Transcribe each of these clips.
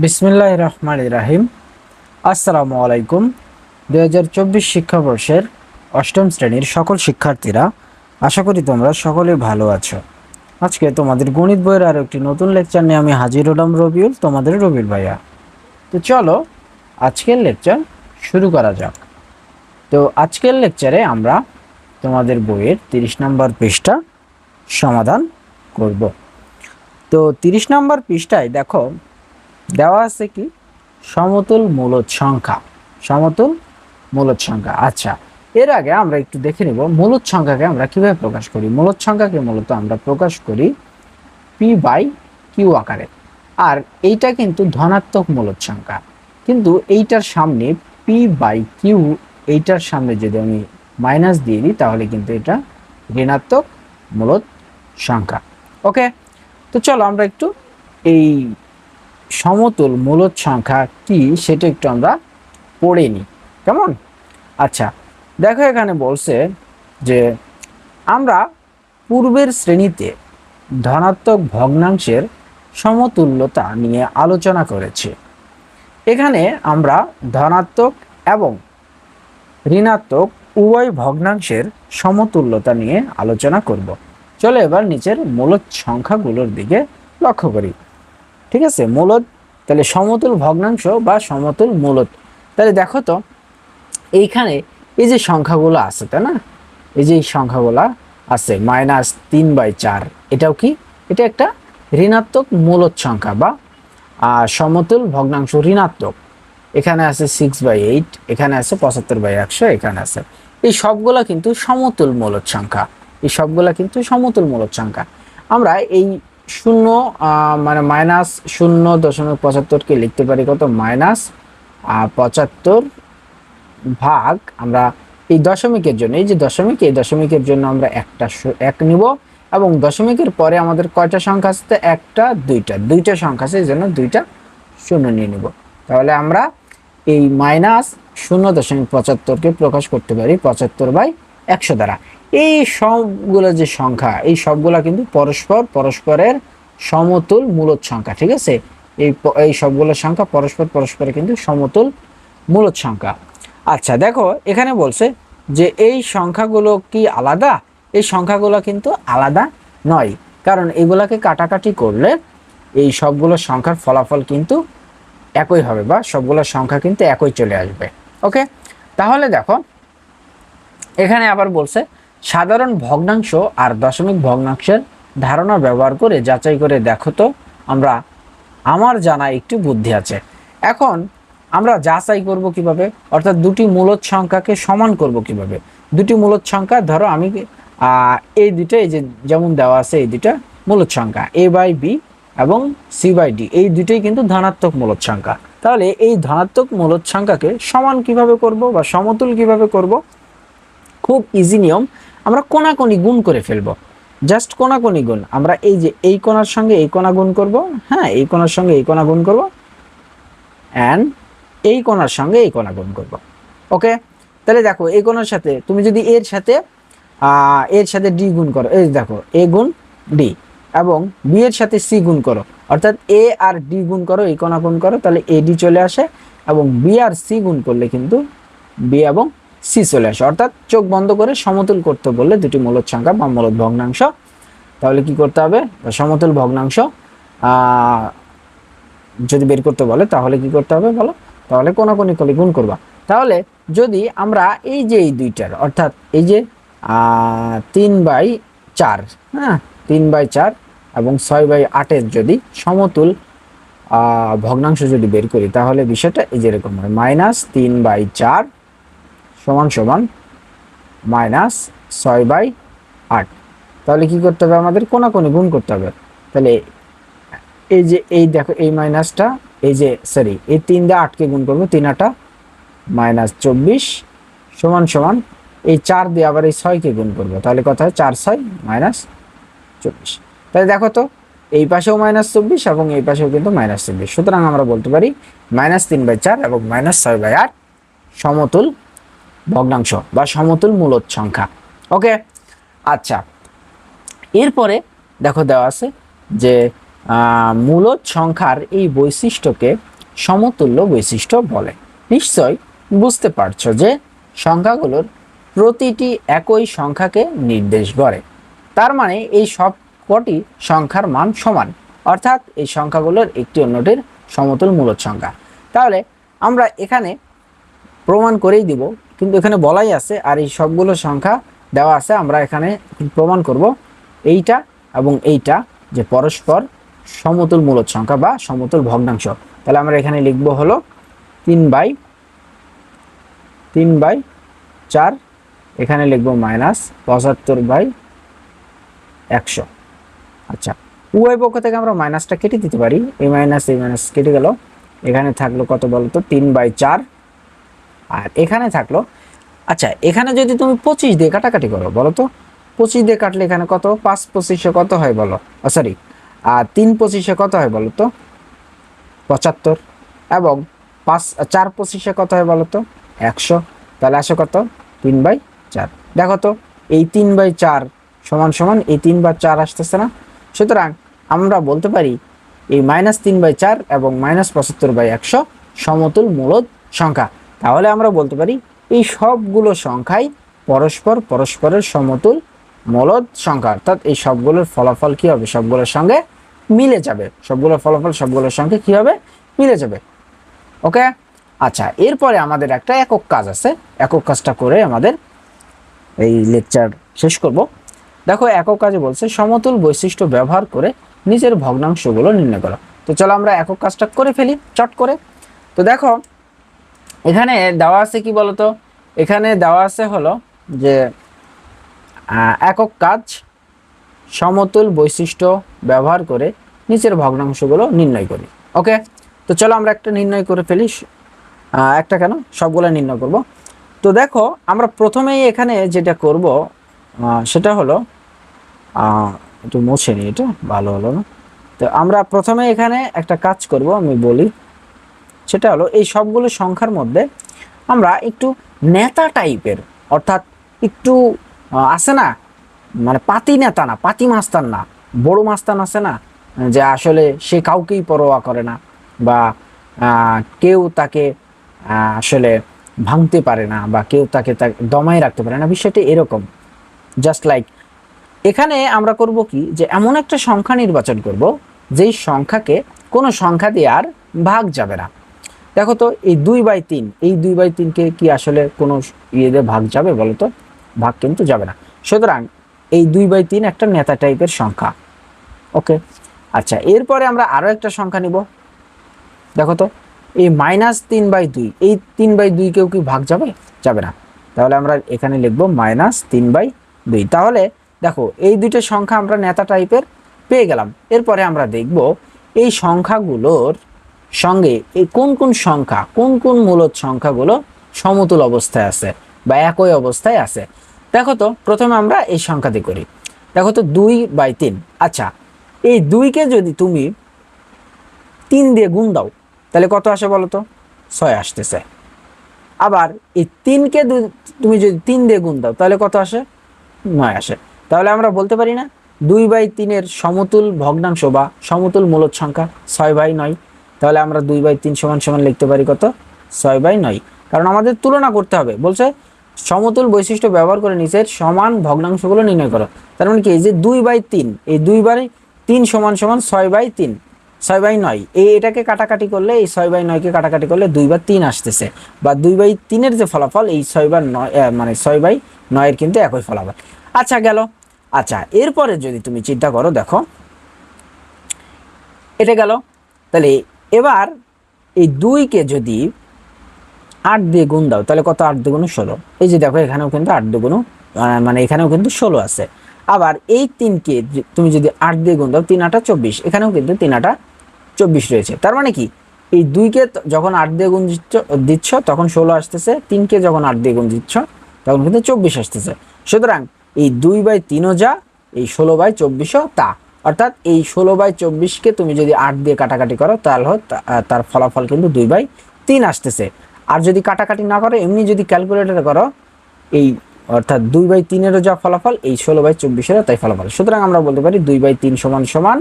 বিসমিল্লাহির রহমানির রহিম। আসসালামু আলাইকুম। 2024 শিক্ষাবর্ষের অষ্টম শ্রেণীর সকল শিক্ষার্থীরা, আশা করি তোমরা সকলেই ভালো আছো। আজকে তোমাদের গণিত বইয়ের আরও একটি নতুন লেকচার নিয়ে আমি হাজির হলাম, রবিউল, তোমাদের রবিউল ভাইয়া। তো চলো আজকের লেকচার শুরু করা যাক। তো আজকের লেকচারে আমরা তোমাদের বইয়ের 30 নম্বর পৃষ্ঠা সমাধান করব। তো 30 নম্বর পৃষ্ঠায় দেখো দেওয়া আছে কি, সমতুল মূলদ সংখ্যা। সমতুল মূলদ সংখ্যা। আচ্ছা, এর আগে আমরা একটু দেখে নিব মূলদ সংখ্যাকে আমরা কিভাবে প্রকাশ করি। মূলদ সংখ্যাকে মূলত আমরা প্রকাশ করি পি বাই কিউ আকারে। আর এইটা কিন্তু ধনাত্মক মূলদ সংখ্যা, কিন্তু এইটার সামনে পি বাই কিউ, এইটার সামনে যদি আমি মাইনাস দিয়ে দিই তাহলে কিন্তু এটা ঋণাত্মক মূলদ সংখ্যা। ওকে, তো চলো আমরা একটু এই সমতুল মূলদ সংখ্যা কি সেটা একটু আমরা পড়ে নিই, কেমন? আচ্ছা, দেখো এখানে বলছে যে আমরা পূর্বের শ্রেণীতে ধনাত্মক ভগ্নাংশের সমতুল্যতা নিয়ে আলোচনা করেছি। এখানে আমরা ধনাত্মক এবং ঋণাত্মক উভয় ভগ্নাংশের সমতুল্যতা নিয়ে আলোচনা করব। চলো এবার নিচের মূলদ সংখ্যাগুলোর দিকে লক্ষ্য করি। ঠিক আছে, মূলদ, তাহলে সমতুল ভগ্নাংশ বা সমতুল মূলদ। তাহলে দেখো তো এইখানে এই যে সংখ্যাগুলো আছে, তাই না? এই যে সংখ্যাগুলো আছে -3/4, এটাও কি, এটা একটা ঋণাত্মক মূলদ সংখ্যা বা সমতুল ভগ্নাংশ ঋণাত্মক। এখানে আছে 6/8, এখানে আছে 75/100, এখানে আছে, এই সবগুলা কিন্তু সমতুল মূলদ সংখ্যা। এই সবগুলা কিন্তু সমতুল মূলদ সংখ্যা। আমরা এই শূন্য মানে -0.75কে লিখতে পারি কত, -75 ভাগ, আমরা এই দশমিকের জন্য, এই যে দশমিক, এই দশমিকের জন্য আমরা একটা 1 নিব, এবং দশমিকের পরে আমাদের কয়টা সংখ্যা আছে, দুইটা সংখ্যা আছে, এই জন্য দুইটা শূন্য নিয়ে নিব। তাহলে আমরা এই -0.75কে প্রকাশ করতে পারি 75/100 দ্বারা। এই সবগুলো যে সংখ্যা, এই সবগুলা কিন্তু পরস্পরের সমতুল মূলদ সংখ্যা। ঠিক আছে, এই সবগুলো সংখ্যা পরস্পরে কিন্তু সমতুল মূলদ সংখ্যা। আচ্ছা, দেখো এখানে বলছে যে এই সংখ্যাগুলো কি আলাদা? এই সংখ্যাগুলো কিন্তু আলাদা নয়, কারণ এগুলাকে কাটাকাটি করলে এই সবগুলো সংখ্যার ফলাফল কিন্তু একই হবে, বা সবগুলো সংখ্যা কিন্তু একই চলে আসবে। ওকে, তাহলে দেখো এখানে আবার বলছে সাধারণ ভগ্নাংশ আর দশমিক ভগ্নাংশের ধারণা ব্যবহার করে যাচাই করে দেখো তো আমার জানা একটু বুদ্ধি আছে। এখন আমরা যাচাই করব কিভাবে, অর্থাৎ দুটি মূলদ সংখ্যাকে সমান করব কিভাবে। দুটি মূলদ সংখ্যা, ধরো আমি এই দুটো, এই যে যেমন দেওয়া আছে, এই দুটা মূলদ সংখ্যা a/b এবং c/d, এই দুটোই কিন্তু ধনাত্মক মূলদ সংখ্যা। তাহলে এই ধনাত্মক মূলদ সংখ্যাকে সমান কিভাবে করব বা সমতুল কিভাবে করব? খুব ইজি নিয়ম, আমরা কোণাকুণি গুণ করে ফেলবো। জাস্ট কোণাকুণি গুণ, আমরা এই যে এই কোণার সঙ্গে এই কোণা গুণ করব, হ্যাঁ, এই কোণার সঙ্গে এই কোণা গুণ করব, এন্ড এই কোণার সঙ্গে এই কোণা গুণ করব। ওকে, তাহলে দেখো এই কোণার সাথে তুমি যদি এর সাথে ডি গুণ করো, এই দেখো এ গুণ ডি, এবং বি এর সাথে সি গুণ করো, অর্থাৎ এ আর ডি গুণ করো, এই কোণা গুণ করো, তাহলে এ ডি চলে আসে, এবং বি আর সি গুণ করলে কিন্তু বি এবং সি চলে আসে। অর্থাৎ চোখ বন্ধ করে সমতুল করতে বললে দুটি মূলদ সংখ্যা বা মূলদ ভগ্নাংশ, তাহলে কি করতে হবে, সমতুল ভগ্নাংশ যদি বের করতে বলে তাহলে কি করতে হবে বলো, তাহলে কোণাকুণি করে গুণ করবা। তাহলে যদি আমরা এই যে এই দুইটার, অর্থাৎ এই যে 3/4, হ্যাঁ, 3/4 এবং 6/8 যদি সমতুল ভগ্নাংশ যদি বের করি, তাহলে বিষয়টা এই যেরকম হয়, -3/4 সমান সমান -6/8। তাহলে কি করতে হবে, আমাদের কোণাকুণি গুণ করতে হবে। তাহলে এই যে এই দেখো এই মাইনাসটা, এই যে সরি, এই 3 দিয়ে 8কে গুণ করবো, 3×8 -24 সমান সমান এই 4 দিয়ে আবার এই 6কে গুণ করবো, তাহলে কত হয়, 4×6 -24। তাহলে দেখো তো এই পাশেও -24 এবং এই পাশেও কিন্তু -24, সুতরাং আমরা বলতে পারি -3/4 এবং -6/8 সমতুল ভগ্নাংশ বা সমতুল মূলদ সংখ্যা। ওকে, আচ্ছা, এরপরে দেখো দেওয়া আছে যে মূলদ সংখ্যার এই বৈশিষ্ট্যকে সমতুল্য বৈশিষ্ট্য বলে। নিশ্চয় বুঝতে পারছো যে সংখ্যাগুলোর প্রতিটি একই সংখ্যাকে নির্দেশ করে, তার মানে এই সব কটি সংখ্যার মান সমান, অর্থাৎ এই সংখ্যাগুলোর একটি অন্যটির সমতুল মূলদ সংখ্যা। তাহলে আমরা এখানে প্রমাণ করেই দিব, কিন্তু এখানে বলাই আছে আর এই সবগুলো সংখ্যা দেওয়া আছে, আমরা এখানে প্রমাণ করব এইটা এবং এইটা যে পরস্পর সমতুল মূলদ সংখ্যা বা সমতুল ভগ্নাংশ। তাহলে আমরা এখানে লিখব হলো 3/4, এখানে লিখব -75/100। আচ্ছা, উভয় পক্ষ থেকে আমরা মাইনাসটা কেটে দিতে পারি, এই মাইনাস কেটে গেল, এখানে থাকলো কত বলতো 3/4, আর এখানে থাকলো, আচ্ছা এখানে যদি তুমি 25 দিয়ে কাটাকাটি করো বলো তো, 25 দিয়ে কাটলে এখানে কত, 5×25 কত হয় বলো, সরি 3×25 কত হয় বলো তো 75, এবং 4×25 কত হয় বলো তো 100। তাহলে আসে কত 3/4। দেখো তো এই 3/4 সমান সমান এই 3/4 আসতেছে না, সুতরাং আমরা বলতে পারি এই -3/4 এবং -75/100 সমতুল মূলদ সংখ্যা। তাহলে আমরা বলতে পারি এই সবগুলো সংখ্যাই পরস্পরের সমতুল মূলদ সংখ্যা, অর্থাৎ এই সবগুলোর ফলাফল কি হবে, সবগুলোর সঙ্গে মিলে যাবে, সবগুলোর ফলাফল সবগুলোর সঙ্গে কি হবে, মিলে যাবে। ওকে, আচ্ছা এরপরে আমাদের একটা একক কাজ আছে, একক কাজটা করে আমাদের এই লেকচার শেষ করব। দেখো একক কাজে বলছে সমতুল বৈশিষ্ট্য ব্যবহার করে নিচের ভগ্নাংশগুলো নির্ণয় করো। তো চলো আমরা একক কাজটা করে ফেলি চট করে। তো দেখো এখানে দেওয়া আছে কি বলতো, এখানে দেওয়া আছে হলো যে একক কাজ সমতুল বৈশিষ্ট্য ব্যবহার করে নিচের ভগ্নাংশগুলো নির্ণয় করি। ওকে, তো চলো আমরা একটা নির্ণয় করে ফেলি, একটা কেন সবগুলো নির্ণয় করব। তো দেখো আমরা প্রথমেই এখানে যেটা করব সেটা হলো একটু মুছে নিই, এটা ভালো হলো না। তো আমরা প্রথমে এখানে একটা কাজ করব, আমি বলি সেটা হলো এই সবগুলো সংখ্যার মধ্যে আমরা একটু নেতা টাইপের, অর্থাৎ একটু আছে না, মানে পাতি নেতা না, পাতি মাস্তান না, বড় মাস্তান আছে না, যে আসলে সে কাউকেই পরোয়া করে না, বা কেউ তাকে আসলে ভাঙতে পারে না, বা কেউ তাকে দমায় রাখতে পারে না, বিষয়টি এরকম। জাস্ট লাইক এখানে আমরা করব কি, যে এমন একটা সংখ্যা নির্বাচন করব যেই সংখ্যাকে কোনো সংখ্যা দিয়ে আর ভাগ যাবে না। দেখো তো এই 2/3, এই 2/3কে কি আসলে কোনো ইয়ে দিয়ে ভাগ যাবে বলো তো, ভাগ কিন্তু যাবে না, সুতরাং এই 2/3 একটা নেতা টাইপের সংখ্যা। ওকে, আচ্ছা এরপরে আমরা আরো একটা সংখ্যা নিব। দেখো তো এই -3/2, এই 3/2 কেও কি ভাগ যাবে, যাবে না, তাহলে আমরা এখানে লিখবো -3/2। তাহলে দেখো এই দুইটা সংখ্যা আমরা নেতা টাইপের পেয়ে গেলাম। এরপরে আমরা দেখব এই সংখ্যাগুলোর সঙ্গে এই কোন কোন সংখ্যা, কোন কোন মূলদ সংখ্যাগুলো সমতুল অবস্থায় আছে বা একই অবস্থায় আছে। দেখো তো প্রথমে আমরা এই সংখ্যাটি করি। দেখো তো 2/3, আচ্ছা এই 2কে যদি তুমি 3 দিয়ে গুণ দাও তাহলে কত আসে বলো তো, 6 আসতেছে। আবার এই 3কে তুমি যদি 3 দিয়ে গুণ দাও তাহলে কত আসে, 9 আসে। তাহলে আমরা বলতে পারি না 2/3 সমতুল ভগ্নাংশ বা সমতুল মূলদ সংখ্যা 6/9। তাহলে আমরা 2/3 সমান সমান লিখতে পারি কত, 6/9, কারণ আমাদের তুলনা করতে হবে, বলছে সমতুল বৈশিষ্ট্য ব্যবহার করে নিচের সমান ভগ্নাংশগুলো নির্ণয় করো। তার মানে কি, এই যে 2/3, এই 2/3 সমান সমান 6/3, 6/9, এটাকে কাটাকাটি করলে, এই 6/9কে কাটাকাটি করলে 2/3 আসতেছে, বা 2/3 যে ফলাফল এই 6/9 মানে 6/9 কিন্তু একই ফলাফল। আচ্ছা গেল। আচ্ছা এরপরে যদি তুমি চিন্তা করো, দেখো এটা গেল, তাহলে এবার এই 2কে যদি 8 দিয়ে গুণ দাও তাহলে কত, 8 × 16, এই যে দেখো এখানেও কিন্তু 8 × মানে এখানেও কিন্তু 16 আছে। আবার এই 3কে তুমি যদি 8 দিয়ে গুণ দাও, 3 × 8 = 24, এখানেও কিন্তু 3 × 8 = 24 রয়েছে। তার মানে কি, এই 2কে যখন 8 দিয়ে গুণ দিচ্ছ তখন 16 আসতেছে, 3কে যখন 8 দিয়ে গুণ দিচ্ছ তখন কিন্তু 24 আসতেছে। সুতরাং এই 2/3 যা, এই 16/24 তা, অর্থাৎ এই 16/24কে তুমি যদি 8 দিয়ে কাটাকাটি করো তাহলে তার ফলাফল কিন্তু 2/3 আসতেছে। আর যদি কাটাকাটি না করো, এমনি যদি ক্যালকুলেটরে করো, এই অর্থাৎ 2/3 যা ফলাফল এই 16/24 তাই ফলাফল। সুতরাং আমরা বলতে পারি 2/3 সমান সমান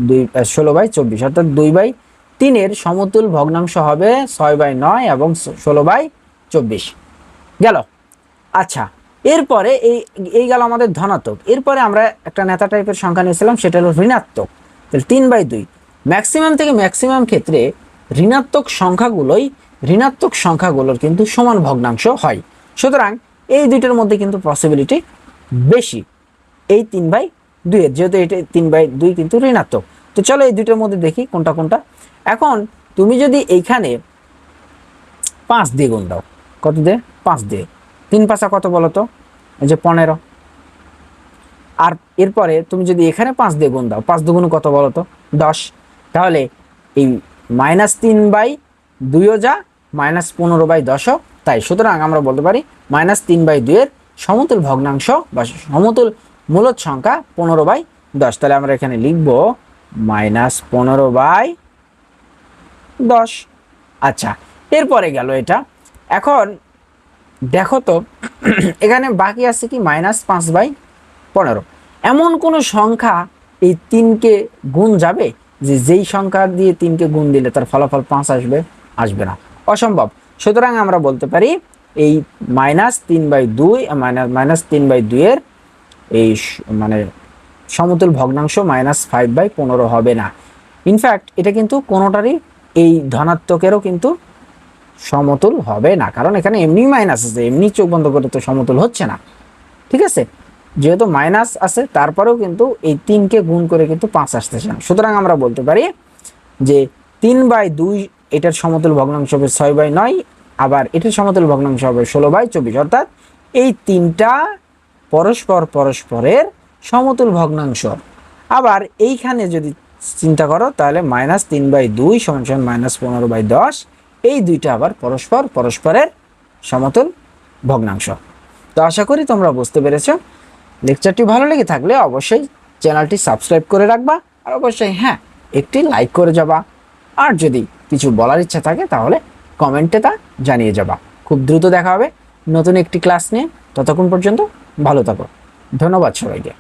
16/24, অর্থাৎ 2/3 সমতুল ভগ্নাংশ হবে 6/9 এবং 16/24 গেল। আচ্ছা, এরপরে এই গেল আমাদের ধনাত্মক। এরপরে আমরা একটা নেতা টাইপের সংখ্যা নিয়েছিলাম, সেটা হলো ঋণাত্মক। তাহলে 3/2 ম্যাক্সিমাম থেকে ম্যাক্সিমাম ক্ষেত্রে ঋণাত্মক সংখ্যাগুলোর কিন্তু সমান ভগ্নাংশ হয়। সুতরাং এই দুইটার মধ্যে কিন্তু পসিবিলিটি বেশি এই 3/2 এর, যেহেতু এটা 3/2 কিন্তু ঋণাত্মক। তো চলো এই দুইটার মধ্যে দেখি কোনটা কোনটা। এখন তুমি যদি এইখানে 5 দিয়ে গুণ দাও, কত দিয়ে? 5 দিয়ে। 3 5 কত বলো তো? এই যে 15। আর এরপরে তুমি যদি এখানে 5 দিয়ে গুণ দাও, 5 দুগুণ কত বলো তো? 10। তাহলে এই -3/2 যা -15/10 তাই। সুতরাং আমরা বলতে পারি -3/2 এর সমতুল ভগ্নাংশ বা সমতুল মূলদ সংখ্যা 15/10। তাহলে আমরা এখানে লিখব -15/10। আচ্ছা, এরপরে গেল এটা। এখন দেখো তো এখানে বাকি আছে কি -5/15। এমন কোন সংখ্যা এই 3কে গুণ যাবে যে যেই সংখ্যা দিয়ে 3কে গুণ দিলে তার ফলাফল 5 আসবে? আসবে না, অসম্ভব। সুতরাং আমরা বলতে পারি এই -3/2 -3/2 এর এই মানে সমতুল ভগ্নাংশ -5/15 হবে না। ইনফ্যাক্ট এটা কিন্তু কোনোটারই এই ধনাত্মকেরও কিন্তু সমতুল হবে না, কারণ এখানে এমনি মাইনাস আছে, এমনি চোখ বন্ধ করে তো সমতুল হচ্ছে না। ঠিক আছে, যেহেতু মাইনাস আছে তারপরেও কিন্তু এই 3কে গুণ করে কিন্তু 5 আসতেছে না। সুতরাং আমরা বলতে পারি যে 3/2 এটার সমতুল ভগ্নাংশ হবে 6/9, আবার এটার সমতুল ভগ্নাংশ হবে 16/24, অর্থাৎ এই তিনটা পরস্পরের সমতুল ভগ্নাংশ। আবার এইখানে যদি চিন্তা করো তাহলে -3/2 = -15/10, এই দুইটা আবার পরস্পরের সমতুল ভগ্নাংশ। তো আশা করি তোমরা বুঝতে পেরেছো। লেকচারটি ভালো লেগে থাকলে অবশ্যই চ্যানেলটি সাবস্ক্রাইব করে রাখবা, আর অবশ্যই হ্যাঁ একটি লাইক করে যাবা। আর যদি কিছু বলার ইচ্ছা থাকে তাহলে কমেন্টে তা জানিয়ে যাবা। খুব দ্রুত দেখা হবে নতুন একটি ক্লাস নিয়ে। ততক্ষণ পর্যন্ত ভালো থাকো। ধন্যবাদ সবাইকে।